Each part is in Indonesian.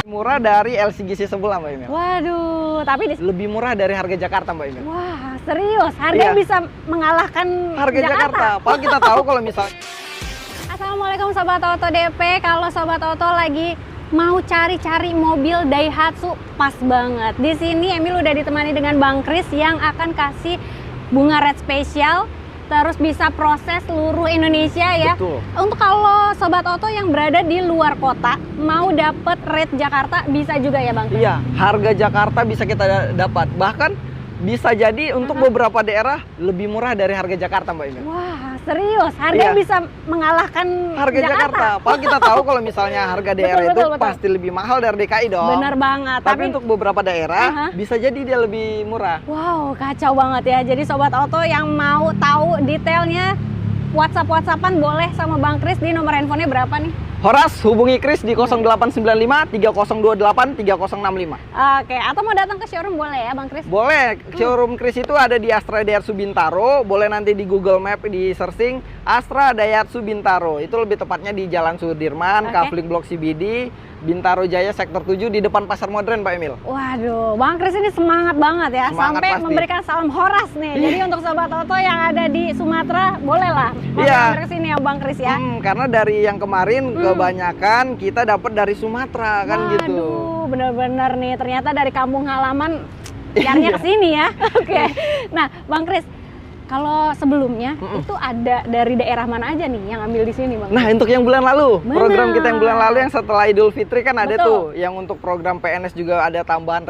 Murah dari LCGC sebelah Mbak Emil. Waduh, tapi Lebih murah dari harga Jakarta Mbak Emil. wah, serius, harganya Iya. bisa mengalahkan Harga Jakarta. Padahal kita tahu kalau misalnya Assalamualaikum Sobat Oto DP. Kalau Sobat Oto lagi mau cari-cari mobil Daihatsu, pas banget. Di sini Emil udah ditemani dengan Bang Kris yang akan kasih bunga red spesial, terus bisa proses seluruh Indonesia ya. Betul. Untuk kalau Sobat Oto yang berada di luar kota, mau dapet red Jakarta bisa juga ya Bang Kris? iya, harga Jakarta bisa kita dapat. Bahkan bisa jadi untuk beberapa daerah lebih murah dari harga Jakarta Mbak Emil. Wah, serius, harganya Iya. bisa mengalahkan Harga Jakarta. Padahal kita tahu kalau misalnya harga daerah Betul, itu pasti lebih mahal dari DKI dong. Bener banget. Tapi untuk beberapa daerah bisa jadi dia lebih murah. Wow, kacau banget ya. Jadi Sobat Oto yang mau tahu detailnya, WhatsApp-WhatsAppan boleh sama Bang Kris di nomor handphonenya berapa nih? Horas hubungi Kris di 0895 3028 3065. Oke, atau mau datang ke showroom boleh ya Bang Kris? Boleh, showroom Kris itu ada di Astra Daihatsu Bintaro. Boleh nanti di Google Map di searching Astra Daihatsu Bintaro. Itu lebih tepatnya di Jalan Sudirman, Kavling Blok CBD, Bintaro Jaya Sektor 7 di depan Pasar Modern Pak Emil. Waduh, Bang Kris ini semangat banget ya. Semangat sampai pasti. memberikan salam Horas nih. Jadi untuk Sobat Oto yang ada di Sumatera, bolehlah Iya. mampir ke sini ya Bang Kris ya. Karena dari yang kemarin kebanyakan kita dapat dari Sumatera kan gitu. Waduh, bener-bener nih. Ternyata dari kampung halaman nyarinya ke sini ya. Oke. Nah, Bang Kris, kalau sebelumnya itu ada dari daerah mana aja nih yang ambil di sini, Bang? Nah, untuk yang bulan lalu, Benar. program kita yang bulan lalu yang setelah Idul Fitri kan ada Betul. tuh. Yang untuk program PNS juga ada tambahan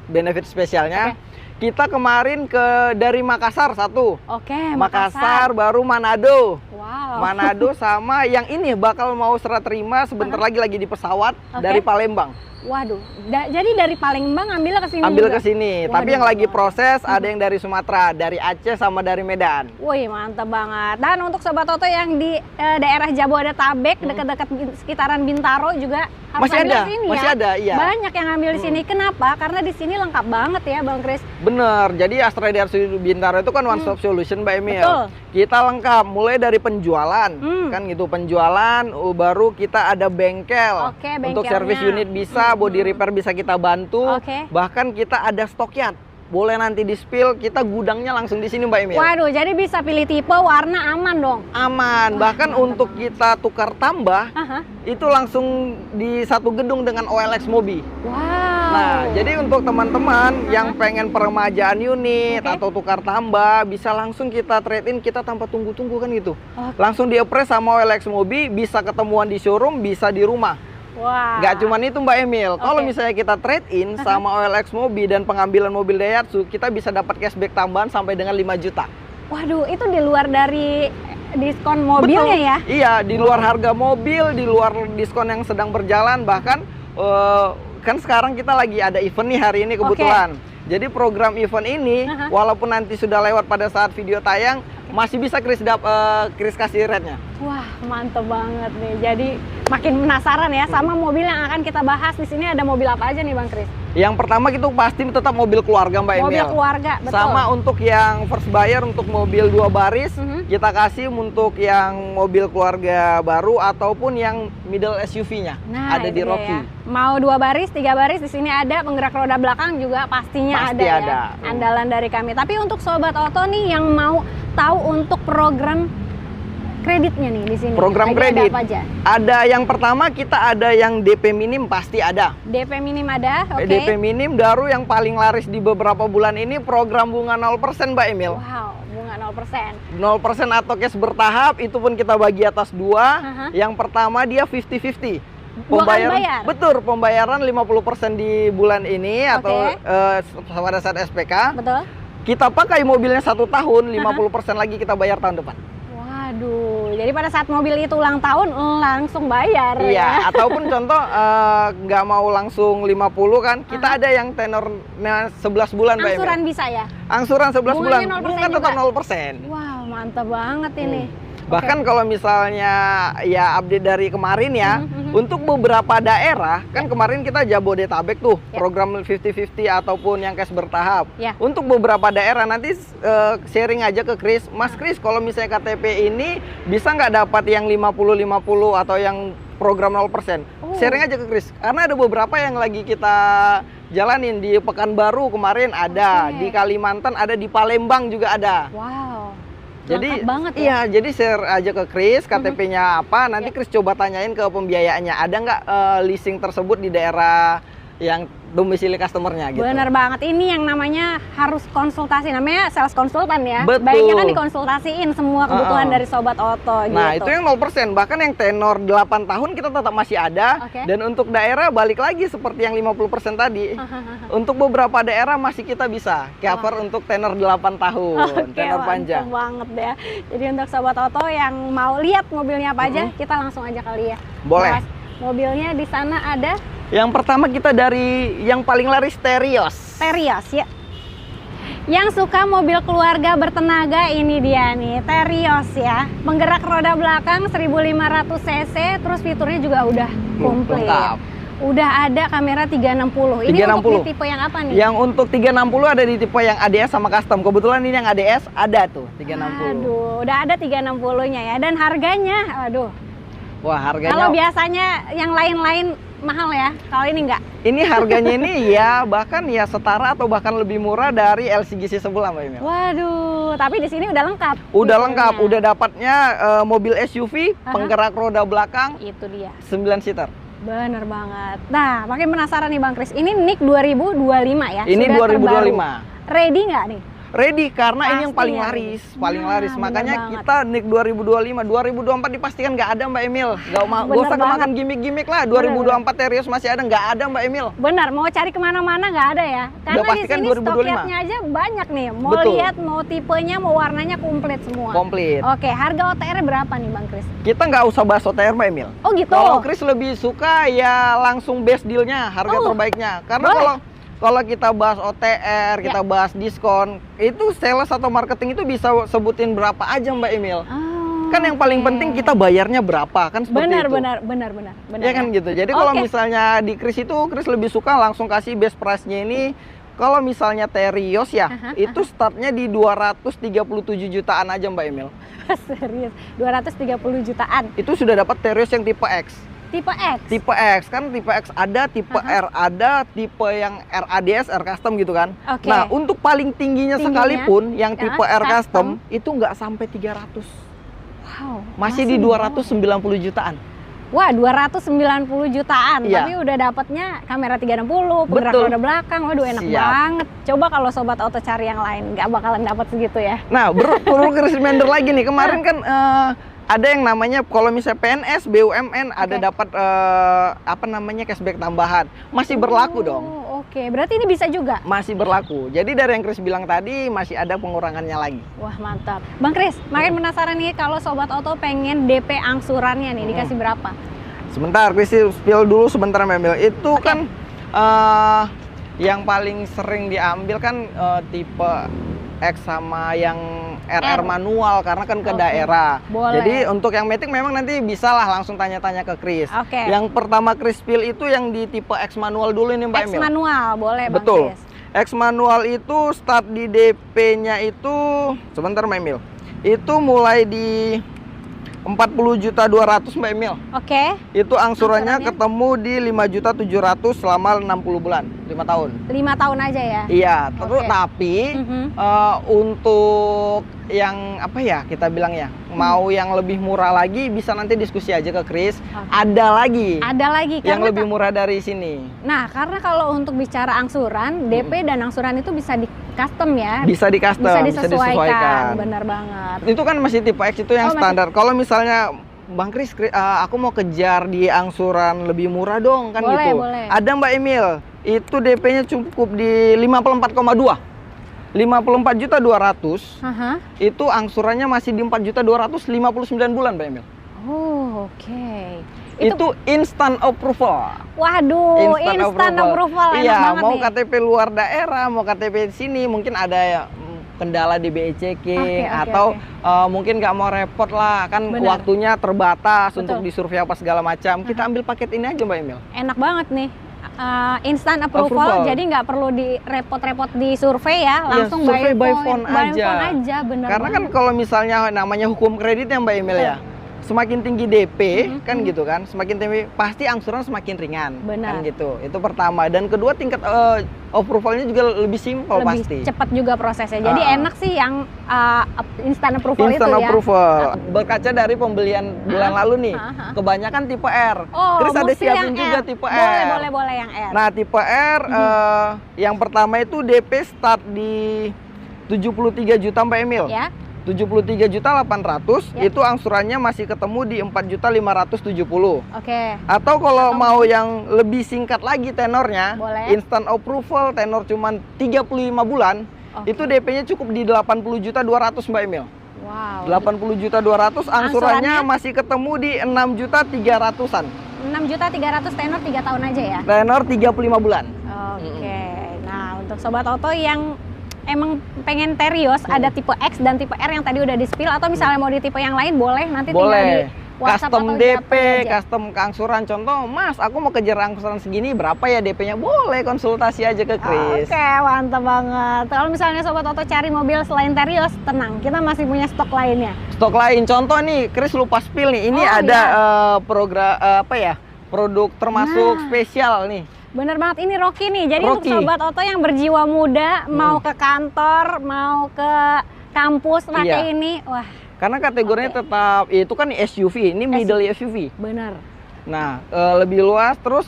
benefit spesialnya. Kita kemarin dari Makassar satu. Oke, Makassar, baru Manado. Wow. Manado sama yang ini bakal mau serah terima sebentar lagi di pesawat dari Palembang. Waduh, jadi dari Palembang ambilnya ke sini Ambil juga? ke sini. Tapi Waduh. yang lagi proses ada yang dari Sumatera, dari Aceh sama dari Medan. Wih, mantap banget. Dan untuk Sobat Oto yang di daerah Jabodetabek, dekat-dekat sekitaran Bintaro juga harus Masih ambil ada, ke sini masih ya. ada, iya. Banyak yang ambil di sini. Kenapa? Karena di sini lengkap banget ya, Bang Kris. Bener, jadi Astra Daihatsu Bintaro itu kan one stop solution Mbak Emil. Betul. Kita lengkap, mulai dari penjualan, kan gitu, penjualan, baru kita ada bengkel. Oke, untuk bengkelnya. servis unit bisa, body repair bisa kita bantu. Oke. Bahkan kita ada stokyard. Boleh nanti di spill, kita gudangnya langsung di sini Mbak Emil. Waduh, jadi bisa pilih tipe, warna aman dong. Aman, bahkan untuk kita tukar tambah, Aha. itu langsung di satu gedung dengan OLX Mobi. Wow. Nah, jadi untuk teman-teman yang pengen peremajaan unit atau tukar tambah, bisa langsung kita trade-in, kita tanpa tunggu-tunggu kan gitu. Langsung di-appraise sama OLX Mobi, bisa ketemuan di showroom, bisa di rumah. Wah. Nggak cuman itu Mbak Emil, kalau misalnya kita trade-in sama OLX Mobi dan pengambilan mobil Daihatsu, kita bisa dapat cashback tambahan sampai dengan 5 juta. Waduh, itu di luar dari diskon mobilnya ya? Iya, di luar harga mobil, di luar diskon yang sedang berjalan, bahkan kan sekarang kita lagi ada event nih hari ini kebetulan. Jadi program event ini, walaupun nanti sudah lewat pada saat video tayang, masih bisa Kris kasih rate-nya. Wah, mantep banget nih. Jadi makin penasaran ya sama mobil yang akan kita bahas. Di sini ada mobil apa aja nih Bang Kris? Yang pertama itu pasti tetap mobil keluarga Mbak Emil. Mobil keluarga, betul. Sama untuk yang first buyer untuk mobil 2 baris, kita kasih untuk yang mobil keluarga baru ataupun yang middle SUV-nya. Nah, ada itu di dia Rocky. ya. Mau 2 baris, 3 baris, di sini ada penggerak roda belakang juga pastinya Pasti ada ada. ya. Andalan dari kami. Tapi untuk Sobat Oto nih yang mau tahu untuk program kreditnya nih di sini. Program Lagi kredit. Ada apa aja? Ada yang pertama kita ada yang DP minim pasti ada. DP minim ada, oke. DP minim baru yang paling laris di beberapa bulan ini program bunga 0% Mbak Emil. Wow, bunga 0%. 0% atau cash bertahap itu pun kita bagi atas 2. Yang pertama dia 50-50. Bayar. Betul, pembayaran 50% di bulan ini atau pada saat SPK. Betul. Kita pakai mobilnya 1 tahun, 50% lagi kita bayar tahun depan. Waduh, jadi pada saat mobil itu ulang tahun langsung bayar Iya, ya. ataupun contoh nggak mau langsung 50 kan, kita ada yang tenornya 11 bulan Mbak Emil. Angsuran bisa ya? Angsuran 11 bulan, Bunganya 0% bunga tetap juga? 0%. Wow, mantap banget ini. Bahkan kalau misalnya ya update dari kemarin ya, untuk beberapa daerah, kan kemarin kita Jabodetabek tuh, program 50-50 ataupun yang cash bertahap. Untuk beberapa daerah nanti sharing aja ke Chris, Mas Chris kalau misalnya KTP ini bisa nggak dapat yang 50-50 atau yang program 0%? Sharing aja ke Chris, karena ada beberapa yang lagi kita jalanin di Pekanbaru kemarin ada, di Kalimantan ada, di Palembang juga ada. Wow. Jadi banget ya? Iya, jadi share aja ke Chris KTP-nya apa, nanti Chris coba tanyain ke pembiayaannya ada nggak leasing tersebut di daerah yang domisili customernya gitu. Bener banget, ini yang namanya harus konsultasi, namanya sales konsultan ya. Betul. Baiknya kan dikonsultasiin semua kebutuhan dari Sobat Oto gitu. Nah itu yang 0%, bahkan yang tenor 8 tahun kita tetap masih ada. Dan untuk daerah balik lagi seperti yang 50% tadi. Untuk beberapa daerah masih kita bisa cover untuk tenor 8 tahun, tenor panjang. Banget ya. Jadi untuk Sobat Oto yang mau lihat mobilnya apa aja, kita langsung aja kali ya. Boleh. Mobilnya di sana ada. Yang pertama kita dari yang paling laris Terios. Terios ya. Yang suka mobil keluarga bertenaga ini dia nih, Terios ya. Penggerak roda belakang 1500 cc, terus fiturnya juga udah komplit. Lengkap. Udah ada kamera 360. Ini 360. untuk di tipe yang apa nih? Yang untuk 360 ada di tipe yang ADS sama custom. Kebetulan ini yang ADS ada tuh 360. Aduh, udah ada 360-nya ya. Dan harganya, aduh. Wah, harganya. Kalau biasanya yang lain-lain mahal ya, kalau ini enggak. Ini harganya ini ya bahkan ya setara atau bahkan lebih murah dari LCGC sebelah Mbak Emil. Waduh, tapi di sini udah lengkap. Udah lengkap, udah dapatnya mobil SUV, penggerak roda belakang. Itu dia. 9 seater. Bener banget. Nah, makin penasaran nih Bang Chris. Ini NIK 2025 ya? Ini sudah 2025. Terbaru. Ready nggak nih? Ready, karena ini yang paling ya, laris, paling laris. Makanya kita NIK 2025, 2024 dipastikan nggak ada Mbak Emil. Nggak usah kemakan gimmick-gimmick lah. 2024 Terios masih ada, nggak ada Mbak Emil. Benar, mau cari kemana-mana nggak ada ya. Karena di sini stok liatnya aja banyak nih. Mau lihat, mau tipenya, mau warnanya komplit semua. Komplit. Oke, harga OTR berapa nih Bang Chris? Kita nggak usah bahas OTR Mbak Emil. Oh gitu. Kalau Chris lebih suka ya langsung best dealnya, harga terbaiknya. Karena kalau kita bahas OTR, kita bahas diskon, itu sales atau marketing itu bisa sebutin berapa aja Mbak Emil. Kan yang paling penting kita bayarnya berapa, kan seperti itu. Benar. Ya kan gitu. Jadi kalau misalnya di Chris itu, Chris lebih suka langsung kasih best price-nya ini. Kalau misalnya Terios ya, itu startnya di 237 jutaan aja Mbak Emil. Serius, 230 jutaan. Itu sudah dapat Terios yang tipe X. Tipe X? Tipe X, kan tipe X ada, tipe R ada, tipe yang RADS, R custom gitu kan. Nah, untuk paling tingginya sekalipun yang tipe R custom itu nggak sampai 300. Wow. Masih di 290 jutaan. Wah, 290 jutaan. Iya. Tapi udah dapatnya kamera 360, penggerak roda belakang. Waduh, enak banget. Coba kalau Sobat Oto cari yang lain, nggak bakalan dapat segitu ya. Nah, perlu reminder lagi nih. Kemarin kan ada yang namanya kalau misalnya PNS, BUMN ada dapat apa namanya cashback tambahan. Masih berlaku dong. Oke, berarti ini bisa juga? Masih berlaku. Jadi dari yang Chris bilang tadi masih ada pengurangannya lagi. Wah, mantap. Bang Chris, makin penasaran nih kalau Sobat Oto pengen DP angsurannya nih, dikasih berapa? Sebentar, Chris spill dulu sebentar Mbak Emil. Itu kan yang paling sering diambil kan tipe X sama yang RR manual karena kan ke daerah. Jadi untuk yang Matic memang nanti bisa lah langsung tanya-tanya ke Chris. Yang pertama Chris spill itu yang di tipe X manual dulu ini Mbak Emil. X manual, boleh Bang Betul. Chris. X manual itu start di DP-nya itu sebentar Mbak Emil. Itu mulai di 40.200.000 Mbak Emil. Itu angsurannya ketemu di 5.700.000 selama 60 bulan, 5 tahun. 5 tahun aja ya? Iya, terus tapi untuk yang apa ya kita bilang ya, mau yang lebih murah lagi bisa nanti diskusi aja ke Chris. Ada lagi yang lebih murah dari sini. Nah, karena kalau untuk bicara angsuran, DP dan angsuran itu bisa di custom ya? Bisa di custom, bisa disesuaikan. Benar banget. Itu kan masih tipe X itu yang standar. Kalau misalnya Bang Chris, aku mau kejar di angsuran lebih murah dong kan gitu. Ada Mbak Emil, itu DP-nya cukup di 54,2. 54.200.000. Itu angsurannya masih di 4.200.000, 59 bulan Mbak Emil. Itu instant approval. Waduh, instant approval. Iya, mau KTP luar daerah, mau KTP di sini, mungkin ada ya kendala di BE checking, Oke, atau mungkin nggak mau repot lah, kan Bener. waktunya terbatas Betul. untuk disurvei apa segala macam. Kita ambil paket ini aja Mbak Emil. Enak banget nih. Instant approval, Approval. jadi nggak perlu repot-repot di survei ya, langsung survei by phone phone aja. bener Karena kan banget. kalau misalnya namanya hukum kredit ya Mbak Emil ya, semakin tinggi DP kan gitu kan, semakin tinggi pasti angsuran semakin ringan. Benar. Kan gitu. Itu pertama, dan kedua tingkat approvalnya juga lebih simpel Lebih pasti. cepat juga prosesnya. Jadi enak sih yang instant approval Instant itu ya. approval. Berkaca dari pembelian bulan lalu nih, kebanyakan tipe R. Oh, Terus ada mesti siapin yang juga R. tipe R. Boleh yang R. Nah, tipe R yang pertama itu DP start di 73 juta Mbak Emil. Ya. 73.800.000 Ya. itu angsurannya masih ketemu di 4.570.000. Oke. Atau kalau mau yang lebih singkat lagi tenornya, Boleh. instant approval tenor cuman 35 bulan, Oke. itu DP-nya cukup di 80.200.000 Mbak Emil. Wow. 80.200.000 angsurannya masih ketemu di 6.300.000-an. 6.300.000 tenor 3 tahun aja ya. Tenor 35 bulan. Oke. Nah, untuk sobat auto yang emang pengen Terios, ada tipe X dan tipe R yang tadi udah di-spill, atau misalnya mau di tipe yang lain boleh nanti tinggal di Boleh. WhatsApp Custom atau DP, japri aja. custom keangsuran. Contoh, Mas, aku mau kejar angsuran segini, berapa ya DP-nya? Boleh, konsultasi aja ke Kris. Oke, mantap banget. Kalau misalnya sobat auto cari mobil selain Terios, tenang, kita masih punya stok lainnya. Stok lain, contoh nih, Kris lupa spill nih. Ini Oh, ada iya. produk termasuk Nah. spesial nih. Bener banget, ini Rocky nih. Jadi Rocky. untuk sobat auto yang berjiwa muda, mau ke kantor, mau ke kampus pakai Iya. ini, wah Karena kategorinya tetap, itu kan SUV, ini middle SUV. bener. Nah, lebih luas, terus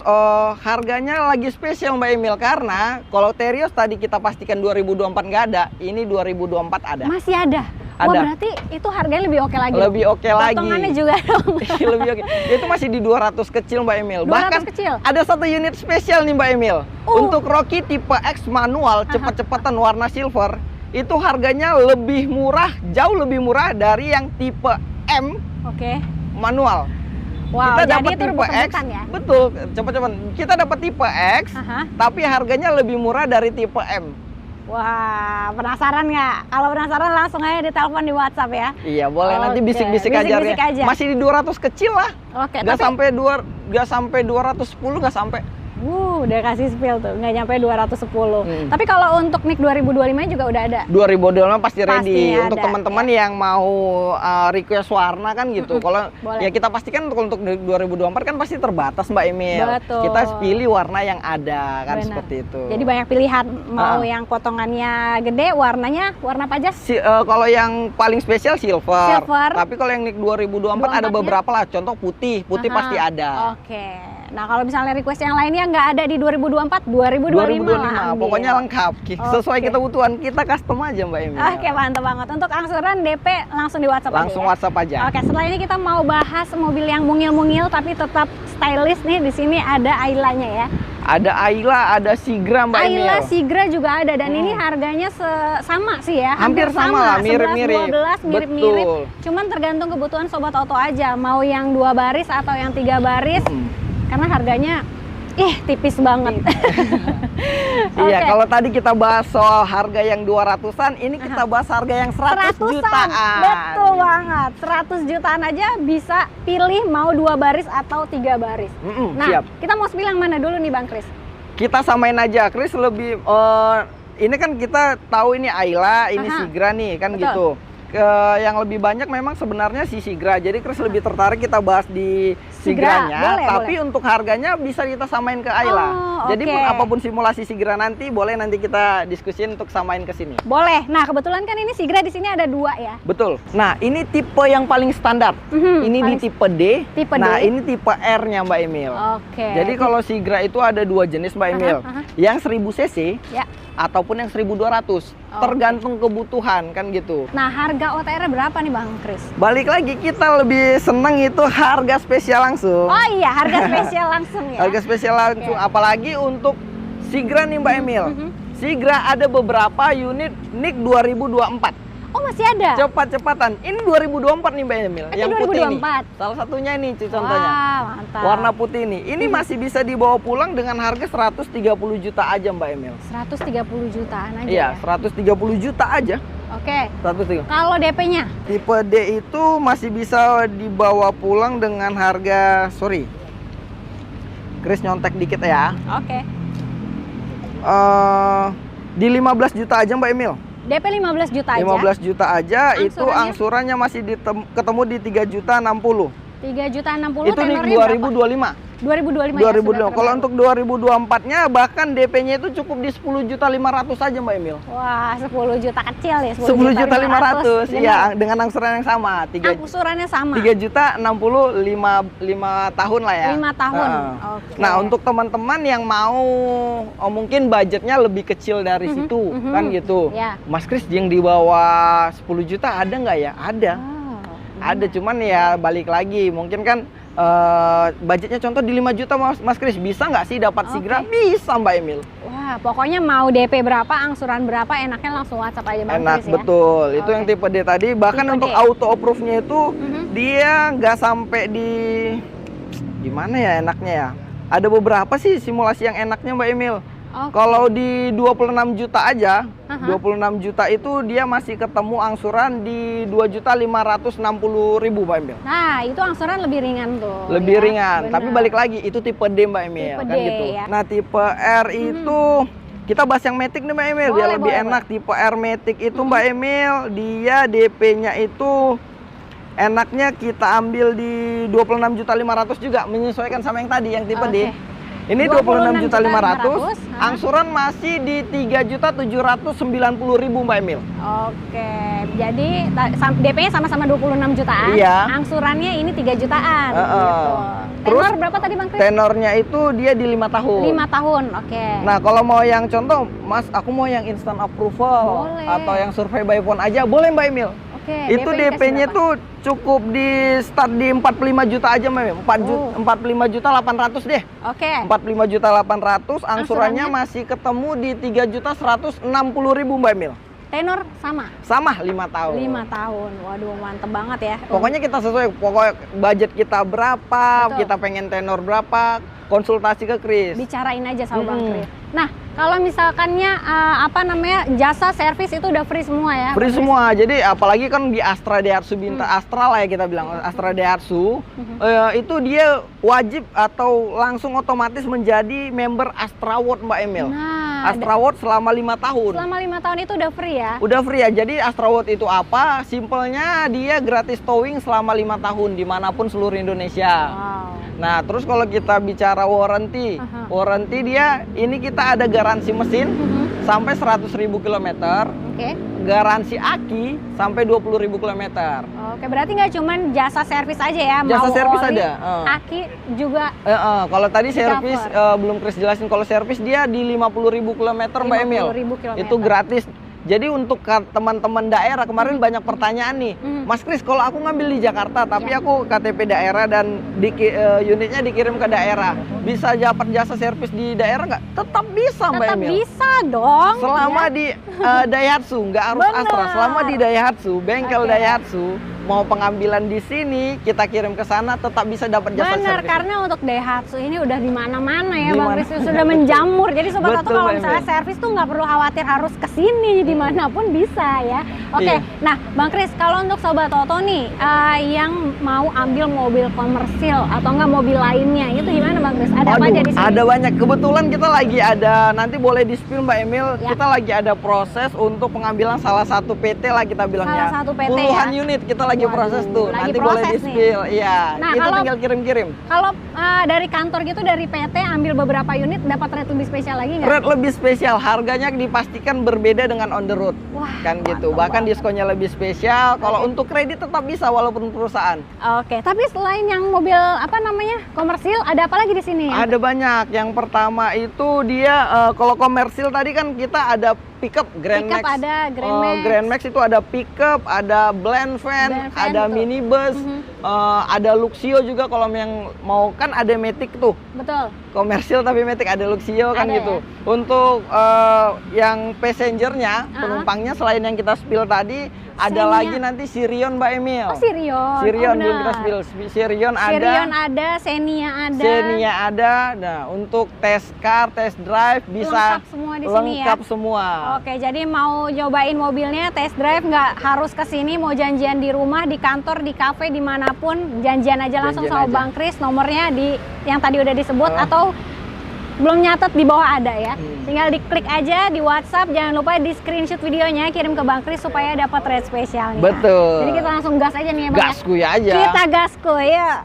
harganya lagi spesial Mbak Emil. Karena kalau Terios tadi kita pastikan 2024 nggak ada, ini 2024 ada. Masih ada? Wah, Ada. berarti itu harganya lebih oke lagi. Lebih oke lagi. Potongannya juga dong. Lebih oke. Itu masih di 200 kecil Mbak Emil. 200 Bahkan kecil? ada satu unit spesial nih Mbak Emil. Untuk Rocky tipe X manual cepet-cepetan warna silver, itu harganya lebih murah, jauh lebih murah dari yang tipe M Oke. manual. Wow, Kita jadi dapat itu tipe X, rebut-rebutan ya? betul, cepet-cepet. Kita dapat tipe X, Aha. tapi harganya lebih murah dari tipe M. Wah, penasaran nggak? Kalau penasaran langsung aja ditelepon di WhatsApp ya. Iya, boleh nanti Oke, bisik-bisik aja, bisik-bisik ya. aja. Masih di 200 kecil lah. Oke, Nggak tapi sampai 210, nggak sampai. udah kasih spill tuh, nggak nyampe 210. Tapi kalau untuk NIK 2025 juga udah ada. 2025 pasti ready. Pasti Untuk ada, teman-teman yang mau request warna kan gitu. Kalau boleh. ya kita pastikan untuk 2024 kan pasti terbatas Mbak Emil. Betul. Kita pilih warna yang ada kan, Benar. seperti itu. Jadi banyak pilihan, mau yang potongannya gede, warnanya warna apa aja? Kalau yang paling spesial silver. Silver. Tapi kalau yang NIK 2024 ada 24-nya? beberapa lah. Contoh putih Aha. pasti ada. Oke. Nah, kalau misalnya request yang lainnya nggak ada di 2024, 2025 lah ambil. Pokoknya lengkap. Sesuai Oke. kebutuhan kita custom aja Mbak Emil. Oke, mantap banget. Untuk angsuran DP langsung di WhatsApp Langsung aja ya? WhatsApp aja. Oke, setelah ini kita mau bahas mobil yang mungil-mungil tapi tetap stylish nih. Di sini ada Ayla-nya ya. Ada Ayla, ada Sigra Mbak Emil. Ayla Sigra juga ada, dan ini harganya sama sih ya. Hampir sama lah, mirip-mirip. 11, 12 mirip-mirip. Betul. Cuman tergantung kebutuhan sobat auto aja, mau yang 2 baris atau yang 3 baris. Karena harganya tipis banget. Iya, Oke. kalau tadi kita bahas soal harga yang 200-an, ini kita bahas harga yang 100 jutaan. Betul banget. 100 jutaan aja bisa pilih mau 2 baris atau 3 baris. Nah, Siap. kita mau spill yang mana dulu nih Bang Kris? Kita samain aja, Kris lebih ini kan kita tahu ini Ayla, ini Sigra nih kan. Betul. Gitu. Yang lebih banyak memang sebenarnya si Sigra. Jadi Kris lebih tertarik kita bahas di Sigra, Sigranya, boleh, tapi untuk harganya bisa kita samain ke Ayla. Oh, Jadi oke. apapun simulasi Sigra nanti boleh nanti kita diskusin untuk samain ke sini. Boleh. Nah, kebetulan kan ini Sigra di sini ada 2 ya. Betul. Nah, ini tipe yang paling standar. Ini di tipe D. Tipe nah, D. ini tipe R-nya Mbak Emil. Oke. Jadi kalau Sigra itu ada 2 jenis Mbak Emil. Yang 1000 cc Ya. ataupun yang 1200. Tergantung kebutuhan kan gitu. Nah, harga OTR berapa nih Bang Kris? Balik lagi, kita lebih seneng itu harga spesial langsung. Oh iya, harga spesial langsung ya. Harga spesial langsung. Apalagi untuk Sigra nih Mbak Emil. Sigra ada beberapa unit NIK 2024. Oh, masih ada? Cepat-cepatan. Ini 2024 nih Mbak Emil. Itu Yang putih 2024. ini. Salah satunya ini contohnya. Wah, mantap. Warna putih ini. Ini masih bisa dibawa pulang dengan harga 130 juta aja Mbak Emil. 130 jutaan aja Iya, ya? 130 juta aja. Oke. 130. Kalau DP-nya? Tipe D itu masih bisa dibawa pulang dengan harga, sorry, Chris nyontek dikit ya. Oke. Di 15 juta aja Mbak Emil. DP 15 juta aja? 15 juta aja, itu Angsurannya? angsurannya masih ketemu di 3 juta 60. 3 juta 60 Itu di tenornya berapa? 2025. 2025 ya? 2025. Kalau untuk 2024-nya bahkan DP-nya itu cukup di 10 juta 500 aja Mbak Emil. Wah, 10 juta kecil ya? 10 juta 500. Bener. Iya, dengan angsuran yang sama. Angsurannya sama? 3 juta 60 5 tahun lah ya. 5 tahun. Oke. Nah, untuk teman-teman yang mau mungkin budgetnya lebih kecil dari situ, kan gitu. Ya. Mas Kris yang di bawah 10 juta ada nggak ya? Ada. Oh, Ada, cuman ya balik lagi. Mungkin kan budgetnya contoh di 5 juta Mas Kris, bisa nggak sih dapat Sigra? Bisa Mbak Emil. Wah, pokoknya mau DP berapa, angsuran berapa, enaknya langsung WhatsApp aja Bang Enak, Kris ya? betul. Itu Oke. yang tipe D tadi. Bahkan Tipe untuk D. auto approve-nya itu dia nggak sampai di gimana ya enaknya ya. Ada beberapa sih simulasi yang enaknya Mbak Emil. Oke. Kalau di 26 juta aja, 26 juta itu dia masih ketemu angsuran di 2.560.000 Mbak Emil. Nah, itu angsuran lebih ringan tuh. Lebih ya? ringan, Bener. tapi balik lagi itu tipe D Mbak Emil, Tipe kan D, gitu. ya. Nah, tipe R itu kita bahas yang Matic nih Mbak Emil, biar Boleh, lebih boleh, enak. Tipe R Matic itu Mbak Emil, dia DP-nya itu enaknya kita ambil di 26.500 juga, menyesuaikan sama yang tadi, yang tipe D. Oke. Ini 26.500, 26.500, angsuran masih di 3.790.000 Mbak Emil. Oke, jadi DP-nya sama-sama 26 jutaan. Iya. Angsurannya ini 3 jutaan. Heeh. Gitu. Terus, Tenor berapa tadi Bang Kris? Tenornya itu dia di 5 tahun. 5 tahun, oke. Nah, kalau mau yang contoh, Mas, aku mau yang instant approval Boleh. atau yang survei by phone aja, boleh Mbak Emil. Oke, Itu DP-nya tuh cukup di start di 45 juta aja Mbak Emil. 45 juta 800 deh. Oke. 45 juta 800, angsurannya Angsurannya? masih ketemu di 3.160.000 Mbak Emil. Tenor sama? Sama 5 tahun. 5 tahun. Waduh, mantep banget ya. Pokoknya kita sesuai, pokoknya budget kita berapa, Betul. kita pengen tenor berapa, konsultasi ke Kris. Bicarain aja sama Bang Kris. Nah, kalau misalkannya jasa servis itu udah free semua ya? Free Bang Kris? semua. Jadi apalagi kan di Astra Daihatsu Bintang Astra lah ya kita bilang, Astra Daihatsu itu dia wajib atau langsung otomatis menjadi member Astra World Mbak Emil. Nah, Astra World selama 5 tahun. selama 5 tahun itu udah free ya? Udah free ya. Jadi Astra World itu apa? Simpelnya dia gratis towing selama 5 tahun dimanapun seluruh Indonesia. Wow. Nah, terus kalau kita bicara warranty, warranty dia ini kita ada garansi mesin sampai 100.000 kilometer, Oke. garansi aki sampai 20.000 kilometer. Oke, berarti nggak cuman jasa servis aja ya? Jasa mau servis oli, ada, aki juga. Kalau tadi servis cover. belum Chris jelasin, kalau servis dia di 50.000 kilometer Mbak Emil. 50.000 kilometer. Itu gratis. Jadi untuk teman-teman daerah kemarin banyak pertanyaan nih, Mas Kris, kalau aku ngambil di Jakarta tapi aku KTP daerah dan unitnya dikirim ke daerah, bisa dapat jasa servis di daerah nggak? Tetap bisa Mbak Tetap Emil. bisa dong. Selama ya. di Daihatsu, nggak harus Bener. Astra. Selama di Daihatsu, bengkel Oke. Daihatsu, mau pengambilan di sini, kita kirim ke sana, tetap bisa dapat jasa Bener, servis. karena untuk Daihatsu ini udah di mana-mana ya Di Bang mana- Kris, sudah menjamur. Jadi sobat Toto Betul, kalau Mbak misalnya Emil. servis tuh nggak perlu khawatir harus kesini, dimanapun bisa ya. Oke, Iya. nah Bang Kris, kalau untuk sobat Toto nih yang mau ambil mobil komersil atau enggak mobil lainnya, itu gimana Bang Kris? Ada apa aja di sini? Ada banyak. Kebetulan kita lagi ada, nanti boleh di-spill Mbak Emil, Ya. kita lagi ada proses untuk pengambilan salah satu PT lah kita bilangnya. Salah satu PT Puluhan ya? unit kita lagi Waduh, proses tuh. lagi Nanti boleh proses di-spill. Iya. Nah, Itu kalau- tinggal kirim-kirim. Kalau dari kantor gitu, dari PT ambil beberapa unit, dapat rate lebih spesial lagi nggak? Rate lebih spesial, harganya dipastikan berbeda dengan on the road. Wah, Kan gitu. mantap Bahkan banget. diskonnya lebih spesial. Kalau Oke. untuk kredit tetap bisa walaupun perusahaan. Oke, tapi selain yang mobil komersil, ada apa lagi di sini? Ada banyak. Yang pertama itu dia kalau komersil tadi kan kita ada pickup Grand Pickup Max. ada, Grand Max. Grand Max itu ada pickup, ada blend van, ada tuh. minibus, ada Luxio juga kalau yang mau, kan ada Matic tuh. Betul. Komersil tapi Matic, ada Luxio kan Ada gitu. Untuk yang passengernya, penumpangnya selain yang kita spill tadi, ada lagi nanti Sirion Mbak Emil. Oh, Sirion. Sirion belum benar. kita spill. Sirion ada. Sirion ada, Xenia ada. Xenia ada. Nah, untuk test car, test drive bisa Lengkap semua di sini ya. lengkap semua. Oke, jadi mau nyobain mobilnya, test drive nggak harus ke sini, mau janjian di rumah, di kantor, di kafe, dimanapun, janjian aja langsung Janjian sama aja. Bang Kris, nomornya di yang tadi udah disebut atau belum nyatet di bawah ada ya. Tinggal diklik aja di WhatsApp, jangan lupa di screenshot videonya, kirim ke Bang Kris supaya dapat rate spesialnya. Betul. Jadi kita langsung gas aja nih ya Bang. Gaskuy aja. Kita gaskuy ya.